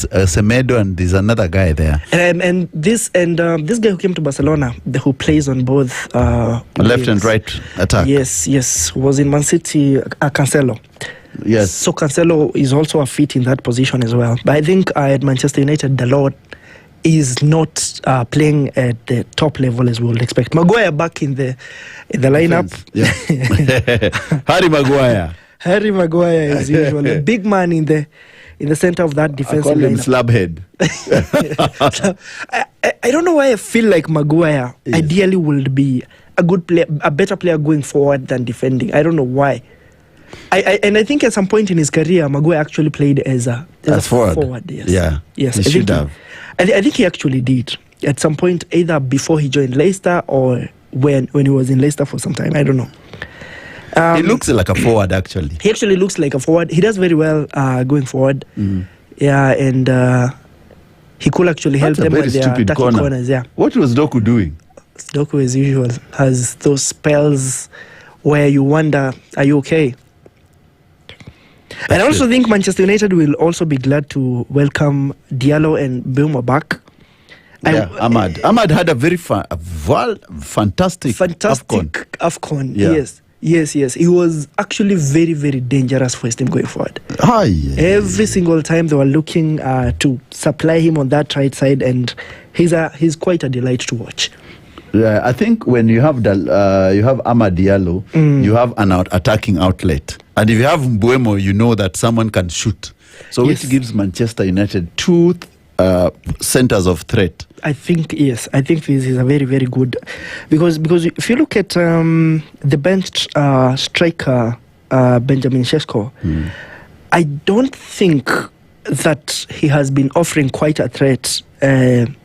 Semedo, and there's another guy there. And this guy who came to Barcelona, who plays on both left and right attack. Yes, was in Man City. Cancelo. Yes. So Cancelo is also a fit in that position as well. But I think at Manchester United, Dalot is not playing at the top level as we would expect. Maguire back in the lineup. Yeah. Harry Maguire is usually a big man in the center of that defensive lineup. Slabhead. I don't know why I feel like Maguire ideally would be a good player, a better player going forward than defending. I don't know why. I think at some point in his career, Maguire actually played as a forward. Yes. Yeah. Yes. He should have. I think he actually did at some point, either before he joined Leicester or when he was in Leicester for some time. I don't know. He looks like a forward, actually. He actually looks like a forward. He does very well going forward. Yeah, and he could actually help them with their attacking corners. Yeah. What was Doku doing? Doku, as usual, has those spells where you wonder, are you okay? And I also think Manchester United will also be glad to welcome Diallo and Mbeumo back. Yeah, Ahmad had a very fantastic AFCON. Yeah. Yes. He was actually very, very dangerous for his team going forward. Every single time they were looking to supply him on that right side, and he's quite a delight to watch. Yeah, I think when you have Amad Diallo, you have an attacking outlet. And if you have Mbeumo, you know that someone can shoot. So which gives Manchester United two centers of threat. I think this is a very, very good, because if you look at the bench striker Benjamin Sesko, I don't think that he has been offering quite a threat in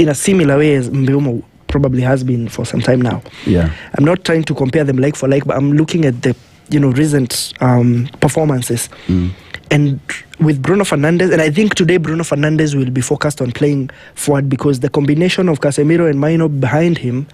a similar way as Mbeumo probably has been for some time now. Yeah, I'm not trying to compare them like for like, but I'm looking at the recent performances. And with Bruno Fernandes, and I think today Bruno Fernandes will be focused on playing forward, because the combination of Casemiro and Maino behind him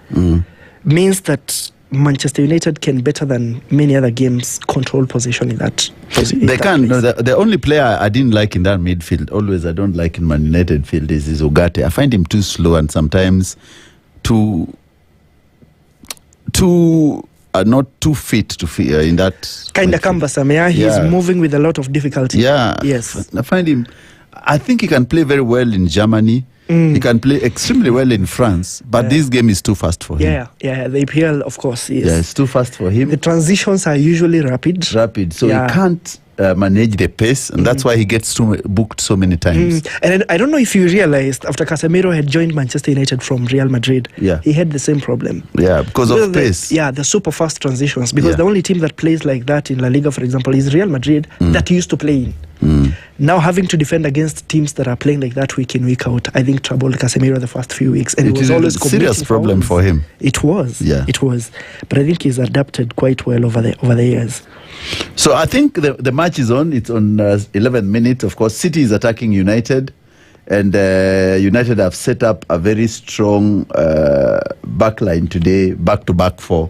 means that Manchester United can, better than many other games, control possession in that position. They can. No, the only player I didn't like in that midfield, always I don't like in Man United field, is Ugarte. I find him too slow and sometimes not too fit to in that kind of cumbersome. Yeah, he's moving with a lot of difficulty. Yeah, yes. I find him. I think he can play very well in Germany. He can play extremely well in France, but this game is too fast for him. Yeah. The EPL, of course, is. Yeah, it's too fast for him. The transitions are usually rapid, so he can't manage the pace, and that's why he gets booked so many times. And I don't know if you realized, after Casemiro had joined Manchester United from Real Madrid, he had the same problem. Yeah, because of pace. The super fast transitions, because the only team that plays like that in La Liga, for example, is Real Madrid, that he used to play in. Now having to defend against teams that are playing like that week in, week out, I think troubled Casemiro the first few weeks, and it was always a serious problem for him. It was, it was, but I think he's adapted quite well over the years. So I think the match is on. It's on 11th minute. Of course, City is attacking United, and United have set up a very strong backline today, back-to-back four.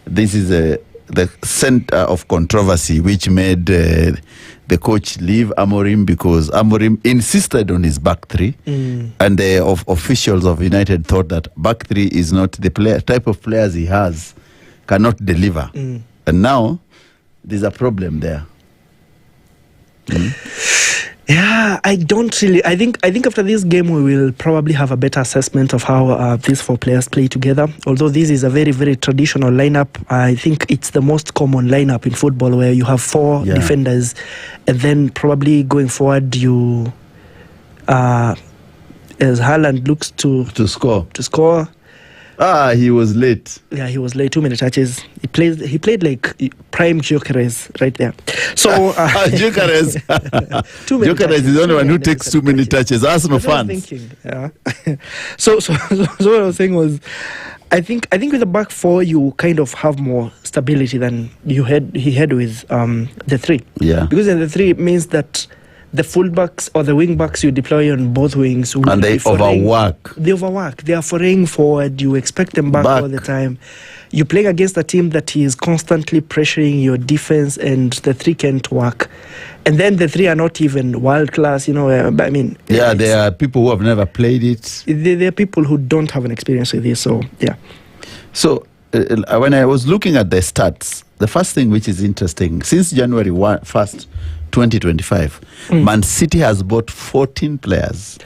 This is the center of controversy, which made the coach leave Amorim, because Amorim insisted on his back three, and the officials of United thought that back three is not the type of players he has, cannot deliver. And now there's a problem there. Yeah, I don't really. I think after this game we will probably have a better assessment of how these four players play together. Although this is a very, very traditional lineup, I think it's the most common lineup in football, where you have four defenders, and then probably going forward you, as Haaland looks to score. He was late. Yeah, he was late. Too many touches. He played like prime Gyökeres right there. So Gyökeres is the only one who takes too many touches. Arsenal fans. So what I was saying was, I think with the back four you kind of have more stability than he had with the three. Yeah. Because in the three it means that the fullbacks or the wing backs you deploy on both wings. And they overwork. They overwork. They are foraying forward. You expect them back all the time. You're playing against a team that is constantly pressuring your defense, and the three can't work. And then the three are not even world class, I mean... Yeah, there are people who have never played it. There are people who don't have an experience with this, so, yeah. So, when I was looking at the stats, the first thing which is interesting, since January 1st, 2025, Man City has bought 14 players.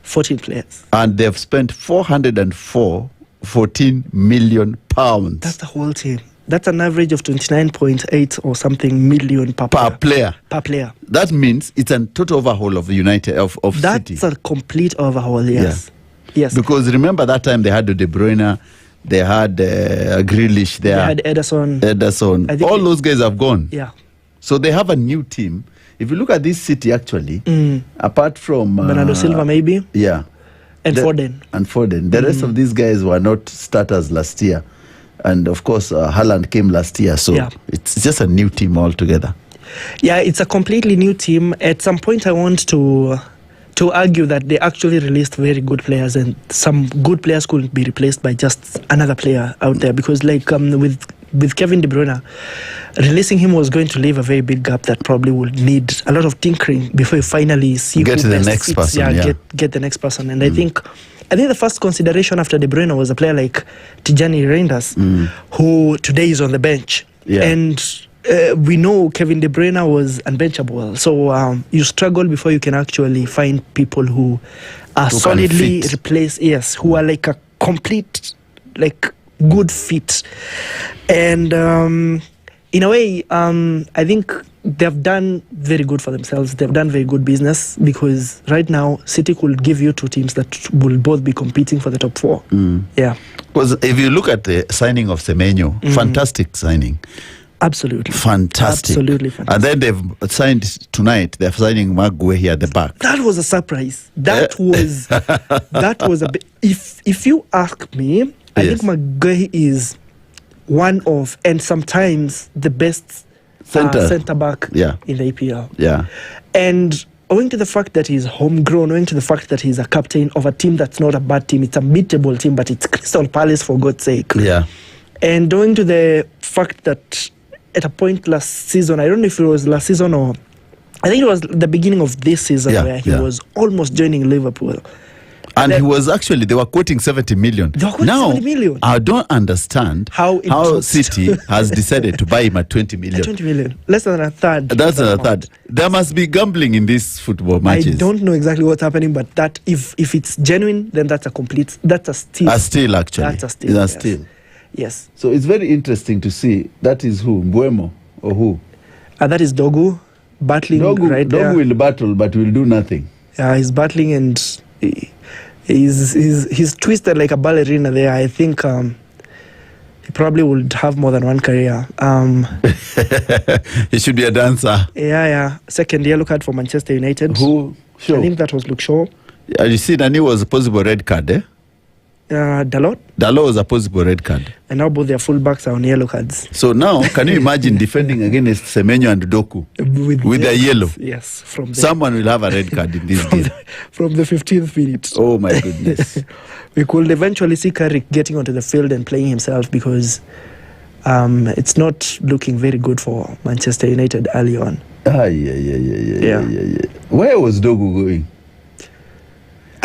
14 players. And they've spent 14 million pounds. That's the whole team. That's an average of 29.8 or something million per player. Per player. That means it's a total overhaul of United, of City. That's a complete overhaul, yes. Yeah. Yes. Because remember that time they had De Bruyne, they had Grealish there. They had Ederson. All those guys have gone. Yeah. So they have a new team. If you look at this City, actually, apart from... Bernardo Silva, maybe? Yeah. And Foden. The rest of these guys were not starters last year. And, of course, Haaland came last year. So it's just a new team altogether. Yeah, it's a completely new team. At some point, I want to argue that they actually released very good players, and some good players couldn't be replaced by just another player out there. Because, with Kevin De Bruyne, releasing him was going to leave a very big gap that probably would need a lot of tinkering before you finally see get to the next person. Get the next person. And I think the first consideration after De Bruyne was a player like Tijani Reinders, who today is on the bench. Yeah. And we know Kevin De Bruyne was unbenchable. So you struggle before you can actually find people who are solidly replaced. Yes, who are like a complete, good fit. And in a way, I think they've done very good for themselves. They've done very good business, because right now City could give you two teams that will both be competing for the top four. Yeah. Because if you look at the signing of Semenyo, fantastic signing. Absolutely. Fantastic. Absolutely fantastic. And then they've signed tonight, they're signing Murgor here at the back. That was a surprise. That was a bit... If you ask me, I think Murgor is one of, and sometimes the best centre back in the EPL. Yeah. And owing to the fact that he's homegrown, owing to the fact that he's a captain of a team that's not a bad team, it's a beatable team, but it's Crystal Palace, for God's sake. Yeah. And owing to the fact that at a point last season, I don't know if it was last season or I think it was the beginning of this season, where he was almost joining Liverpool. And he was actually, they were quoting 70 million. They were quoting 70 million. I don't understand how City has decided to buy him at 20 million. 20 million. Less than a third. That's a third. There must be gambling in these football matches. I don't know exactly what's happening, but that if it's genuine, then that's a steal. A steal, actually. That's a steal. It's a steal. Yes. So it's very interesting to see. That is who? Mbuemo or who? That is Dogu battling right there. Dogu will battle, but will do nothing. Yeah, he's battling, and he's twisted like a ballerina there. I think he probably would have more than one career. He should be a dancer. Yeah. Second yellow card for Manchester United. Who? Sure. I think that was Luke Shaw. You see, Dani was a possible red card, eh? Dalot was a possible red card. And now both their fullbacks are on yellow cards. So now, can you imagine defending against Semenyo and Doku with a yellow? Yes. Someone will have a red card in this game. From the 15th minute. Oh my goodness. We could eventually see Carrick getting onto the field and playing himself, because it's not looking very good for Manchester United early on. Yeah. Where was Dogu going?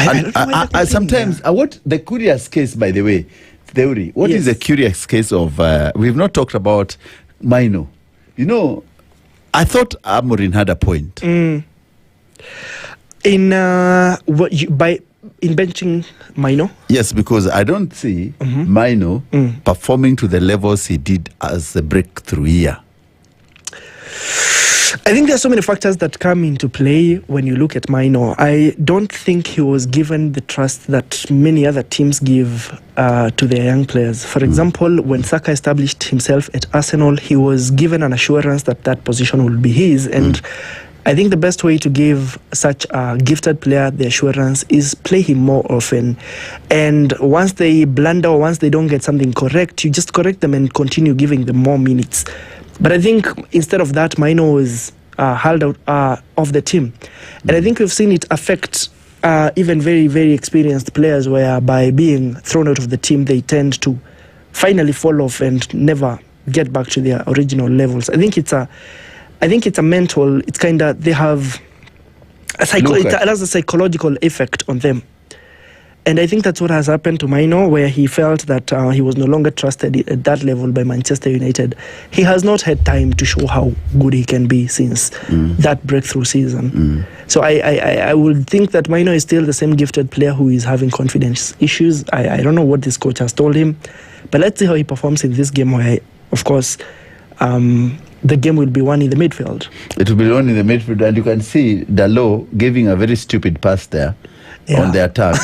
I sometimes, what the curious case, by the way, Theuri, what is the curious case of, we've not talked about Maino. I thought Amorin had a point. In benching Maino? Yes, because I don't see Maino performing to the levels he did as a breakthrough year. I think there are so many factors that come into play when you look at Maino. I don't think he was given the trust that many other teams give to their young players. For example, when Saka established himself at Arsenal, he was given an assurance that that position will be his. And I think the best way to give such a gifted player the assurance is play him more often. And once they blunder or once they don't get something correct, you just correct them and continue giving them more minutes. But I think instead of that, Maino was hurled out of the team. And I think we've seen it affect even very, very experienced players, where by being thrown out of the team, they tend to finally fall off and never get back to their original levels. I think it's a mental. It's kind of, they have it has a psychological effect on them. And I think that's what has happened to Maino, where he felt that he was no longer trusted at that level by Manchester United. He has not had time to show how good he can be since that breakthrough season. So I would think that Maino is still the same gifted player who is having confidence issues. I don't know what this coach has told him, but let's see how he performs in this game, where, of course, the game will be won in the midfield. It will be won in the midfield, and you can see Dalot giving a very stupid pass there. On the attack.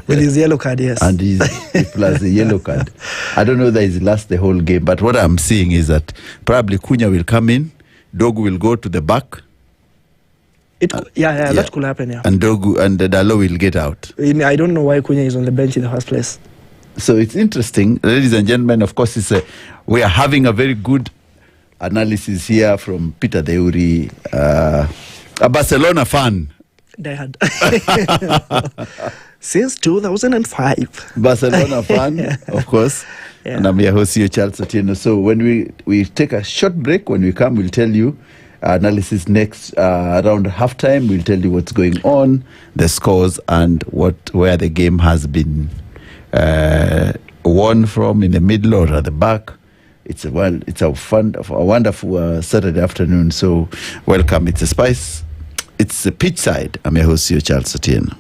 With his yellow card, yes. And plus the yellow card. I don't know whether he's last the whole game, but what I'm seeing is that probably Cunha will come in, Dogu will go to the back. That could happen, yeah. And Dogu and Dalot will get out. I don't know why Cunha is on the bench in the first place. So it's interesting. Ladies and gentlemen, of course, we are having a very good analysis here from Peter Theuri, a Barcelona fan. They had since 2005. Barcelona fan, of course. Yeah. And I'm your host, C.E.O. Charles Otieno. So when we take a short break, when we come, we'll tell you analysis next around halftime. We'll tell you what's going on, the scores, and where the game has been won from, in the middle or at the back. It's a wonderful Saturday afternoon. So welcome. It's a Spice. It's the pitch side. I'm your host, C.E.O. Charles Otieno.